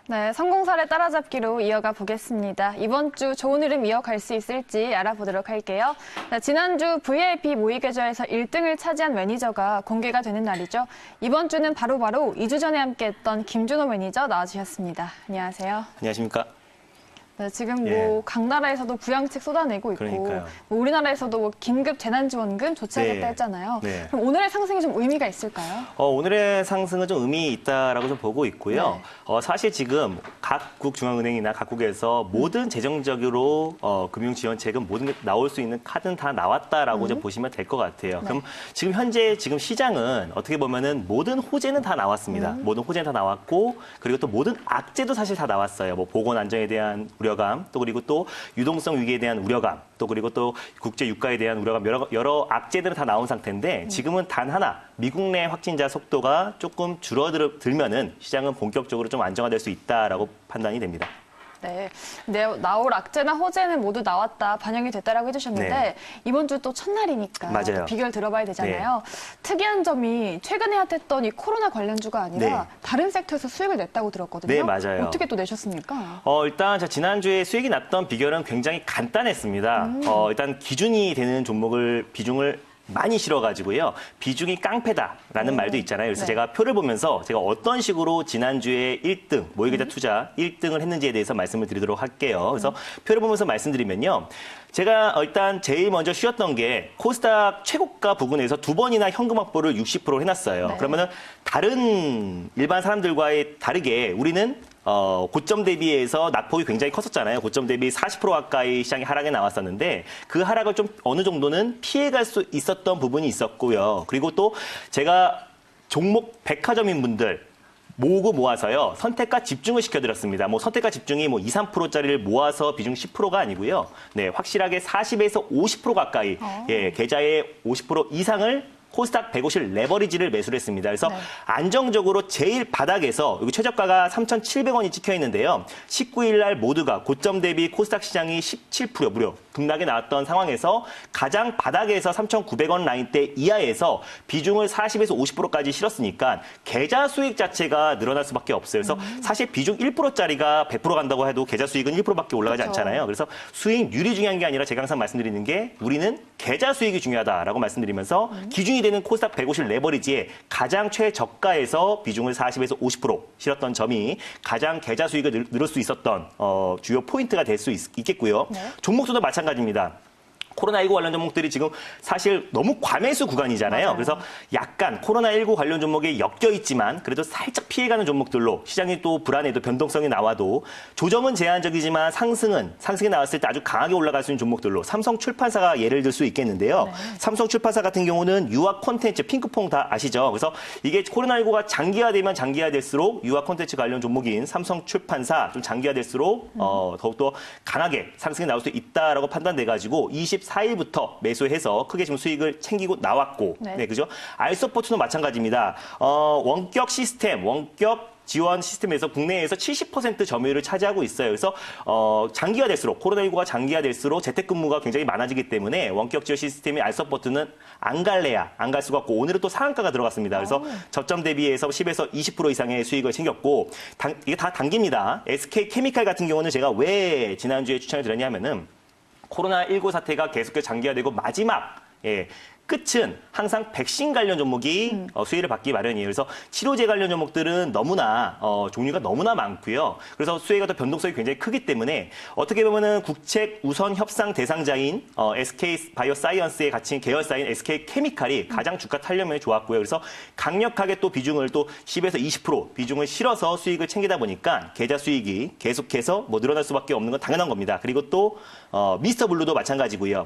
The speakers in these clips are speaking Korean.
네, 성공 사례 따라잡기로 이어가 보겠습니다. 이번 주 좋은 흐름 이어갈 수 있을지 알아보도록 할게요. 네, 지난주 VIP 모의 계좌에서 1등을 차지한 매니저가 공개가 되는 날이죠. 이번 주는 바로 2주 전에 함께했던 김준호 매니저 나와주셨습니다. 안녕하세요. 안녕하십니까? 네, 지금 각 나라에서도 부양책 쏟아내고 있고 우리나라에서도 긴급 재난지원금 조치하겠다 했잖아요. 네. 그럼 오늘의 상승이 좀 의미가 있을까요? 오늘의 상승은 좀 의미 있다라고 좀 보고 있고요. 사실 지금 각국 중앙은행이나 각국에서 모든 재정적으로 금융지원책은 모든 게 나올 수 있는 카드는 다 나왔다라고 좀 보시면 될 것 같아요. 그럼 지금 현재 시장은 어떻게 보면은 모든 호재는 다 나왔습니다. 모든 호재는 다 나왔고 그리고 또 모든 악재도 사실 다 나왔어요. 뭐 보건 안정에 대한 우려감, 또 그리고 또 유동성 위기에 대한 우려감, 또 그리고 또 국제 유가에 대한 우려감, 여러 악재들은 다 나온 상태인데 지금은 단 하나 미국 내 확진자 속도가 조금 줄어들면은 시장은 본격적으로 좀 안정화될 수 있다라고 판단이 됩니다. 네, 나올 악재나 호재는 모두 나왔다, 반영이 됐다라고 해주셨는데 이번 주 또 첫날이니까 또 비결 들어봐야 되잖아요. 특이한 점이 최근에 핫했던 이 코로나 관련주가 아니라 다른 섹터에서 수익을 냈다고 들었거든요. 네, 맞아요. 어떻게 또 내셨습니까? 일단 지난주에 수익이 났던 비결은 굉장히 간단했습니다. 일단 기준이 되는 비중을 많이 실어가지고요. 비중이 깡패다라는 말도 있잖아요. 그래서 제가 표를 보면서 제가 어떤 식으로 지난주에 1등, 모의계좌 투자 1등을 했는지에 대해서 말씀을 드리도록 할게요. 그래서 표를 보면서 말씀드리면요. 제가 일단 제일 먼저 쉬었던 게 코스닥 최고가 부근에서 2번이나 현금 확보를 60% 해놨어요. 그러면은 다른 일반 사람들과의 다르게 우리는 고점 대비해서 낙폭이 굉장히 컸었잖아요. 고점 대비 40% 가까이 시장이 하락에 나왔었는데 그 하락을 좀 어느 정도는 피해갈 수 있었던 부분이 있었고요. 그리고 또 제가 종목 백화점인 분들 모아서요. 선택과 집중을 시켜드렸습니다. 선택과 집중이 2, 3%짜리를 모아서 비중 10%가 아니고요. 네, 확실하게 40에서 50% 가까이 계좌의 50% 이상을 코스닥 150 레버리지를 매수를 했습니다. 그래서 안정적으로 제일 바닥에서 여기 최저가가 3,700원이 찍혀 있는데요. 19일 날 모두가 고점 대비 코스닥 시장이 17% 무려 급락이 나왔던 상황에서 가장 바닥에서 3,900원 라인대 이하에서 비중을 40에서 50%까지 실었으니까 계좌 수익 자체가 늘어날 수밖에 없어요. 그래서 사실 비중 1%짜리가 100% 간다고 해도 계좌 수익은 1%밖에 올라가지 않잖아요. 그래서 수익률이 중요한 게 아니라 제가 항상 말씀드리는 게 우리는 계좌 수익이 중요하다라고 말씀드리면서 기준이 되는 코스닥 150 레버리지의 가장 최저가에서 비중을 40에서 50% 실었던 점이 가장 계좌 수익을 늘릴 수 있었던 주요 포인트가 될 수 있겠고요. 종목수도 마찬가지입니다. 코로나19 관련 종목들이 지금 사실 너무 과매수 구간이잖아요. 그래서 약간 코로나19 관련 종목에 엮여 있지만 그래도 살짝 피해가는 종목들로 시장이 또 불안해도 변동성이 나와도 조정은 제한적이지만 상승이 나왔을 때 아주 강하게 올라갈 수 있는 종목들로 삼성출판사가 예를 들 수 있겠는데요. 삼성출판사 같은 경우는 유아 콘텐츠, 핑크퐁 다 아시죠? 그래서 이게 코로나19가 장기화되면 장기화될수록 유아 콘텐츠 관련 종목인 삼성출판사 좀 장기화될수록 더욱더 강하게 상승이 나올 수 있다라고 판단돼가지고 24일부터 매수해서 크게 지금 수익을 챙기고 나왔고, 그죠? 알서포트도 마찬가지입니다. 원격 지원 시스템에서 국내에서 70% 점유율을 차지하고 있어요. 그래서 장기화될수록 코로나19가 장기화될수록 재택근무가 굉장히 많아지기 때문에 원격 지원 시스템의 알서포트는 안 갈 수가 없고 오늘은 또 상한가가 들어갔습니다. 그래서 저점 대비해서 10에서 20% 이상의 수익을 챙겼고 이게 다 단기입니다. SK케미칼 같은 경우는 제가 왜 지난주에 추천을 드렸냐면은 코로나19 사태가 계속해서 장기화되고 마지막 끝은 항상 백신 관련 종목이 수혜를 받기 마련이에요. 그래서 치료제 관련 종목들은 너무나 종류가 너무나 많고요. 그래서 수혜가 더 변동성이 굉장히 크기 때문에 어떻게 보면은 국책 우선 협상 대상자인 SK 바이오사이언스에 갇힌 계열사인 SK케미칼이 가장 주가 탄력면이 좋았고요. 그래서 강력하게 또 비중을 또 10에서 20% 비중을 실어서 수익을 챙기다 보니까 계좌 수익이 계속해서 늘어날 수밖에 없는 건 당연한 겁니다. 그리고 또 미스터 블루도 마찬가지고요.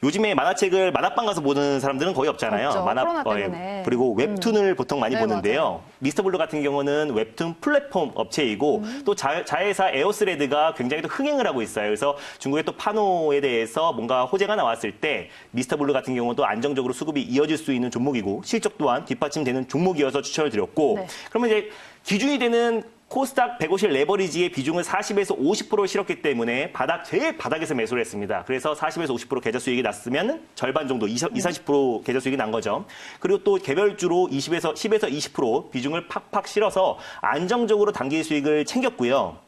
요즘에 만화책을 만화방 가서 보는 사람들은 거의 없잖아요. 코로나 때문에. 그리고 웹툰을 보통 많이 보는데요. 미스터 블루 같은 경우는 웹툰 플랫폼 업체이고 또 자회사 에오스레드가 굉장히 또 흥행을 하고 있어요. 그래서 중국의 또 파노에 대해서 뭔가 호재가 나왔을 때 미스터 블루 같은 경우도 안정적으로 수급이 이어질 수 있는 종목이고 실적 또한 뒷받침되는 종목이어서 추천을 드렸고 그러면 이제 기준이 되는 코스닥 150 레버리지의 비중을 40에서 50% 실었기 때문에 제일 바닥에서 매수를 했습니다. 그래서 40에서 50% 계좌 수익이 났으면 절반 정도, 40% 계좌 수익이 난 거죠. 그리고 또 개별주로 10에서 20% 비중을 팍팍 실어서 안정적으로 단기 수익을 챙겼고요.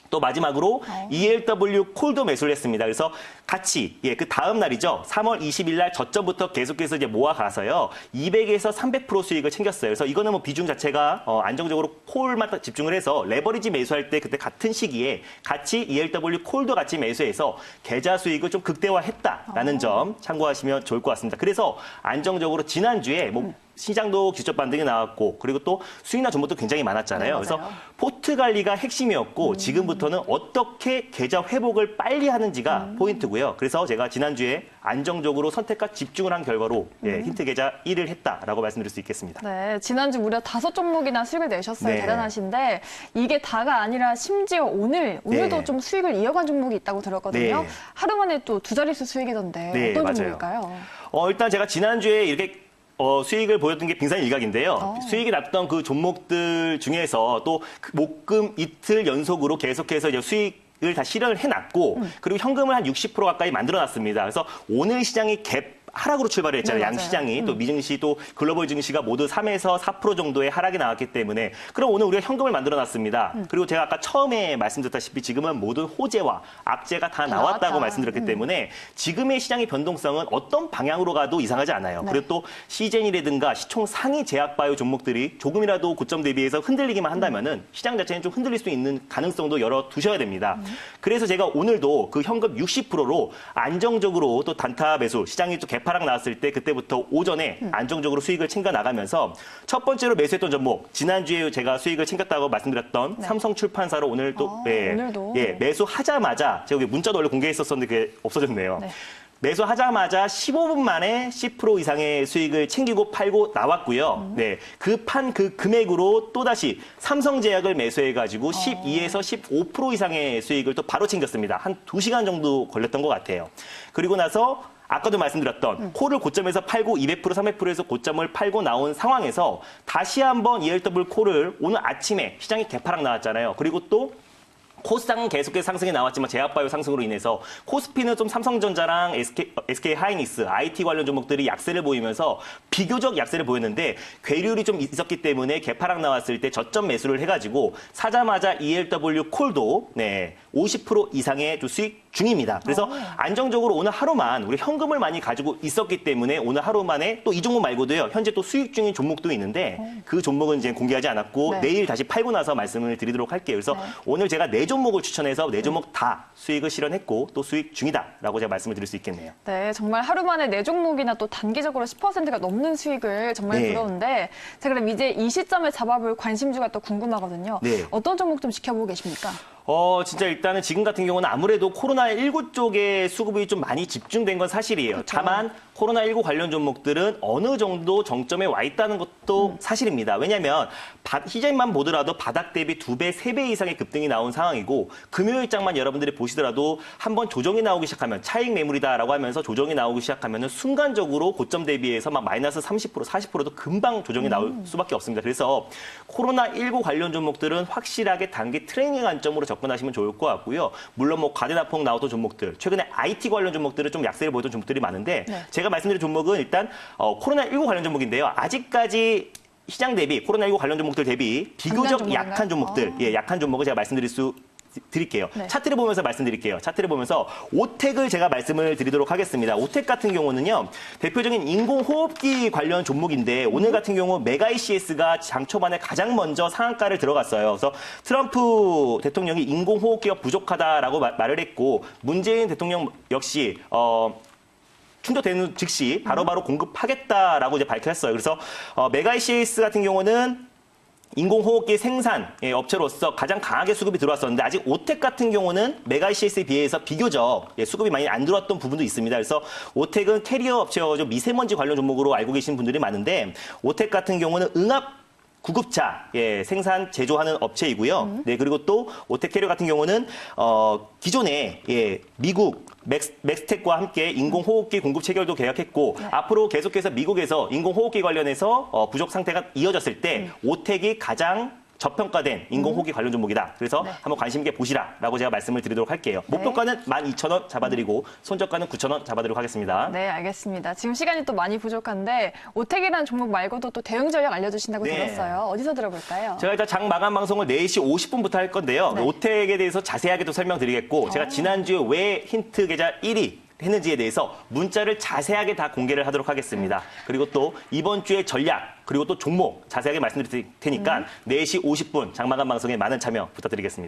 또 마지막으로 ELW 콜도 매수를 했습니다. 그래서 같이 그 다음 날이죠. 3월 20일 날 저점부터 계속해서 이제 모아가서요. 200에서 300% 수익을 챙겼어요. 그래서 이거는 뭐 비중 자체가 안정적으로 콜만 집중을 해서 레버리지 매수할 때 그때 같은 시기에 같이 ELW 콜도 같이 매수해서 계좌 수익을 좀 극대화했다라는 점 참고하시면 좋을 것 같습니다. 그래서 안정적으로 지난주에 뭐 시장도 기술적 반등이 나왔고 그리고 또 수익난 종목도 굉장히 많았잖아요. 네, 그래서 맞아요. 포트 관리가 핵심이었고 지금부터는 어떻게 계좌 회복을 빨리 하는지가 포인트고요. 그래서 제가 지난주에 안정적으로 선택과 집중을 한 결과로 힌트 계좌 1을 했다라고 말씀드릴 수 있겠습니다. 네, 지난주 무려 5종목이나 수익을 내셨어요. 네. 대단하신데 이게 다가 아니라 심지어 오늘도 네. 좀 수익을 이어간 종목이 있다고 들었거든요. 네. 하루 만에 또 2자릿수 수익이던데 네, 어떤 맞아요. 종목일까요? 일단 제가 지난주에 이렇게 수익을 보였던 게 빙산일각인데요. 수익이 났던 그 종목들 중에서 또 목금 이틀 연속으로 계속해서 이제 수익을 다 실현을 해놨고 그리고 현금을 한 60% 가까이 만들어놨습니다. 그래서 오늘 시장이 갭 하락으로 출발을 했잖아요. 네, 양시장이 또 미증시 또 글로벌 증시가 모두 3에서 4% 정도의 하락이 나왔기 때문에 그럼 오늘 우리가 현금을 만들어놨습니다. 그리고 제가 아까 처음에 말씀드렸다시피 지금은 모든 호재와 악재가 다 나왔다고 나왔다. 말씀드렸기 때문에 지금의 시장의 변동성은 어떤 방향으로 가도 이상하지 않아요. 네. 그리고 또 시젠이라든가 시총 상위 제약바이오 종목들이 조금이라도 고점 대비해서 흔들리기만 한다면은 시장 자체는 좀 흔들릴 수 있는 가능성도 열어두셔야 됩니다. 그래서 제가 오늘도 그 현금 60%로 안정적으로 또 단타 매수 시장이 또 개파락 나왔을 때 그때부터 오전에 안정적으로 수익을 챙겨 나가면서 첫 번째로 매수했던 종목 지난주에 제가 수익을 챙겼다고 말씀드렸던 삼성출판사로 오늘 또 오늘도. 매수하자마자 제가 여기 문자도 원래 공개했었었는데 그게 없어졌네요. 네. 매수하자마자 15분 만에 10% 이상의 수익을 챙기고 팔고 나왔고요. 네, 그 판 그 금액으로 또다시 삼성제약을 매수해가지고 12에서 15% 이상의 수익을 또 바로 챙겼습니다. 한 2시간 정도 걸렸던 것 같아요. 그리고 나서 아까도 말씀드렸던 콜을 고점에서 팔고 200%, 300%에서 고점을 팔고 나온 상황에서 다시 한번 ELW 콜을 오늘 아침에 시장이 개파락 나왔잖아요. 그리고 또 코스닥은 계속해서 상승이 나왔지만 제약바이오 상승으로 인해서 코스피는 좀 삼성전자랑 SK 하이닉스, IT 관련 종목들이 약세를 보이면서 비교적 약세를 보였는데 괴리율이 좀 있었기 때문에 개파락 나왔을 때 저점 매수를 해가지고 사자마자 ELW 콜도 50% 이상의 수익 중입니다. 그래서 안정적으로 오늘 하루만 우리 현금을 많이 가지고 있었기 때문에 오늘 하루 만에 또 이 종목 말고도요. 현재 또 수익 중인 종목도 있는데 그 종목은 이제 공개하지 않았고 네. 내일 다시 팔고 나서 말씀을 드리도록 할게요. 그래서 오늘 제가 4종목을 추천해서 4종목 다 수익을 실현했고 또 수익 중이다라고 제가 말씀을 드릴 수 있겠네요. 네, 정말 하루 만에 4종목이나 또 단기적으로 10%가 넘는 수익을 정말 네. 부러운데 자, 그럼 이제 이 시점에 잡아볼 관심주가 또 궁금하거든요. 네. 어떤 종목 좀 지켜보고 계십니까? 진짜 일단은 지금 같은 경우는 아무래도 코로나19 쪽에 수급이 좀 많이 집중된 건 사실이에요. 그렇죠. 다만 코로나19 관련 종목들은 어느 정도 정점에 와 있다는 것도 사실입니다. 왜냐하면 희재만 보더라도 바닥 대비 2배, 3배 이상의 급등이 나온 상황이고 금요일장만 여러분들이 보시더라도 한번 조정이 나오기 시작하면 차익 매물이다라고 하면서 조정이 나오기 시작하면 순간적으로 고점 대비해서 막 마이너스 30%, 40%도 금방 조정이 나올 수밖에 없습니다. 그래서 코로나19 관련 종목들은 확실하게 단기 트레이닝 관점으로 접근하시면 좋을 것 같고요. 물론 뭐 과대납폭 나왔던 종목들, 최근에 IT 관련 종목들은 좀 약세를 보였던 종목들이 많은데 네. 제가 말씀드린 종목은 일단 코로나19 관련 종목인데요. 아직까지 시장 대비 코로나19 관련 종목들 대비 비교적 종목인가요? 약한 종목들, 약한 종목을 제가 드릴게요. 네. 차트를 보면서 말씀드릴게요. 차트를 보면서 오텍을 제가 말씀을 드리도록 하겠습니다. 오텍 같은 경우는요. 대표적인 인공호흡기 관련 종목인데 오늘 같은 경우 메가 ECS가 장 초반에 가장 먼저 상한가를 들어갔어요. 그래서 트럼프 대통령이 인공호흡기가 부족하다라고 말을 했고 문재인 대통령 역시 충족되는 즉시 바로바로 공급하겠다라고 이제 밝혔어요. 그래서 메가 ECS 같은 경우는 인공호흡기 생산 업체로서 가장 강하게 수급이 들어왔었는데 아직 오텍 같은 경우는 메가 ECS에 비해서 비교적 수급이 많이 안 들어왔던 부분도 있습니다. 그래서 오텍은 캐리어 업체죠. 미세먼지 관련 종목으로 알고 계신 분들이 많은데 오텍 같은 경우는 응압 구급차 생산 제조하는 업체이고요. 네, 그리고 또 오텍 캐리어 같은 경우는 기존에 미국 맥스텍과 함께 인공호흡기 공급 체결도 계약했고 앞으로 계속해서 미국에서 인공호흡기 관련해서 부족 상태가 이어졌을 때 오텍이 가장 저평가된 인공호기 관련 종목이다. 그래서 네. 한번 관심 있게 보시라라고 제가 말씀을 드리도록 할게요. 네. 목표가는 12,000원 잡아드리고 손저가는 9,000원 잡아드리도록 하겠습니다. 네, 알겠습니다. 지금 시간이 또 많이 부족한데 오택이라는 종목 말고도 또 대응 전략 알려주신다고 네. 들었어요. 어디서 들어볼까요? 제가 일단 장 마감 방송을 4시 50분부터 할 건데요. 네. 오택에 대해서 자세하게 또 설명드리겠고 제가 지난주에 왜 힌트 계좌 1위 했는지에 대해서 문자를 자세하게 다 공개를 하도록 하겠습니다. 그리고 또 이번 주의 전략 그리고 또 종목 자세하게 말씀드릴 테니까 4시 50분 장마감 방송에 많은 참여 부탁드리겠습니다.